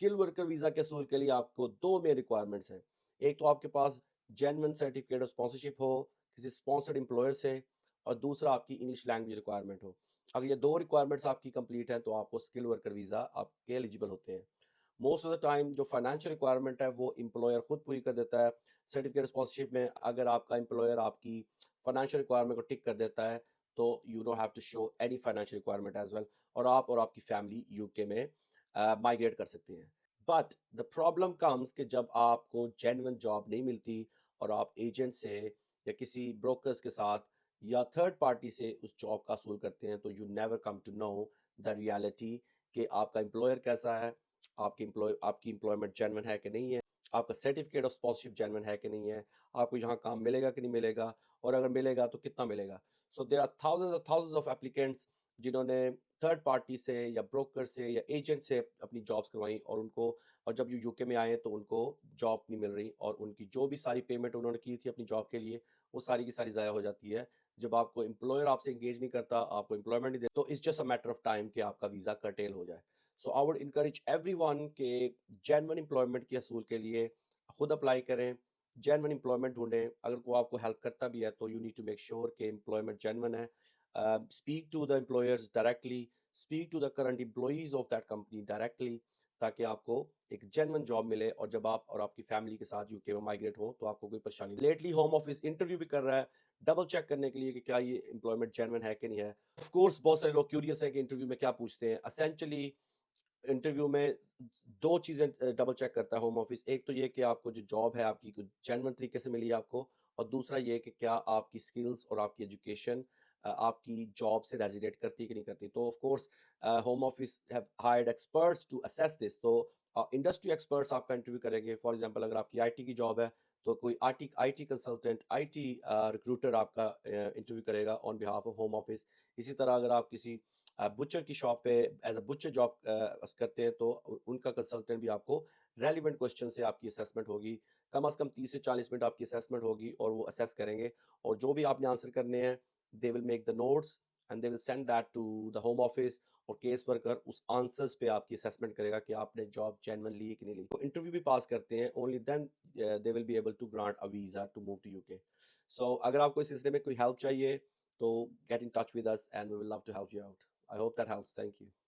Skill worker visa کے حصول کے لیے آپ کو دو مین ریکوائرمنٹس ہیں. ایک تو آپ کے پاس جینون سرٹیفکیٹ آف اسپانسرشپ ہو کسی اسپانسرڈ امپلائر سے, اور دوسرا آپ کی انگلش لینگویج ریکوائرمنٹ ہو. اگر یہ دو ریکوائرمنٹس آپ کی کمپلیٹ ہیں تو آپ کو اسکل ورکر ویزا آپ کے ایلیجیبل ہوتے ہیں. موسٹ آف دا ٹائم جو فائنینشیل ریکوائرمنٹ ہے وہ امپلائر خود پوری کر دیتا ہے. سرٹیفکیٹ اسپانسرشپ میں اگر آپ کا امپلائر آپ کی فائنینشیل ریکوائرمنٹ کو ٹک کر دیتا ہے تو you don't have to show any financial requirement as well, اور آپ کی فیملی یو کے میں مائگریٹ کر سکتے ہیں. بٹ دا پرابلم کمز کہ جب آپ کو جینون جاب نہیں ملتی اور آپ ایجنٹ سے یا کسی بروکرز کے ساتھ یا تھرڈ پارٹی سے اس جاب کا حصول کرتے ہیں تو you never come to know the reality کہ آپ کا امپلائر کیسا ہے, آپ کی امپلائمنٹ جینون ہے کہ نہیں ہے, آپ کا سرٹیفکیٹ آف اسپانسرشپ جینون ہے کہ نہیں ہے, آپ کو یہاں کام ملے گا کہ نہیں ملے گا, اور اگر ملے گا تو کتنا ملے گا. So there are thousands of applicants جنہوں نے تھرڈ پارٹی سے یا بروکر سے یا ایجنٹ سے اپنی جابس کروائیں, اور جب یو کے میں آئے تو ان کو جاب نہیں مل رہی, اور ان کی جو بھی ساری پیمنٹ انہوں نے کی تھی اپنی جاب کے لیے وہ ساری کی ساری ضائع ہو جاتی ہے. جب آپ کو امپلائر آپ سے انگیج نہیں کرتا, آپ کو امپلائمنٹ نہیں دیتا, تو it's just a matter of time کہ آپ کا ویزا کرٹیل ہو جائے. So I would encourage everyone کہ جینون امپلائمنٹ کے حصول کے لیے خود اپلائی کریں, جینون امپلائمنٹ ڈھونڈیں. اگر کوئی آپ کو ہیلپ کرتا بھی ہے تو you need to make sure کہ امپلائمنٹ جینون ہے. Speak to the employers directly, speak to the current employees of that company directly, تاکہ آپ کو ایک جینون جاب ملے, اور جب آپ اور آپ کی فیملی کے ساتھ یو کے میں مائگریٹ ہو تو آپ کو کوئی پریشانی نہیں. لیٹلی ہوم آفس انٹرویو بھی کر رہا ہے ڈبل چیک کرنے کے لیے کہ کیا یہ امپلائمنٹ جینون ہے کہ نہیں ہے. آف کورس بہت سارے لوگ کیوریس ہیں کہ انٹرویو میں کیا پوچھتے ہیں. اسینچلی انٹرویو میں دو چیزیں ڈبل چیک کرتا ہے ہوم آفس. ایک تو یہ کہ آپ کو جو جاب ہے آپ کی جینون طریقے سے ملی ہے آپ کو, اور دوسرا یہ کہ کیا آپ کی سکلز اور آپ کی ایجوکیشن آپ کی جاب سے ریزیڈیٹ کرتی کہ نہیں کرتی. تو of course Home Office have hired experts to assess this. تو انڈسٹری ایکسپرٹس آپ کا انٹرویو کریں گے. فار ایگزامپل اگر آپ کی آئی ٹی کی جاب ہے تو کوئی I T consultant, I T recruiter آپ کا انٹرویو کرے گا آن بہاف آف ہوم آفس. اسی طرح اگر آپ کسی بچر کی شاپ پہ ایز اے بچر جاب کرتے ہیں تو ان کا کنسلٹنٹ بھی آپ کو ریلیونٹ کوشچن سے آپ کی اسیسمنٹ ہوگی. کم از کم 30 سے 40 منٹ آپ کی اسیسمنٹ ہوگی, اور وہ اسیس کریں گے, اور جو بھی آپ نے آنسر کرنے ہیں they will make the notes and they will send that to the home office, اور کیس ورکر اس آنسرز پہ آپ کی اسیسمنٹ کرے گا کہ آپ نے جاب جینون لی کہ نہیں لی. تو انٹرویو بھی پاس کرتے ہیں, only then they will be able to grant a visa to move to UK. So اگر آپ کو اس سلسلے میں کوئی ہیلپ چاہیے تو get in touch with us and we will love to help you out. I hope that helps. Thank you.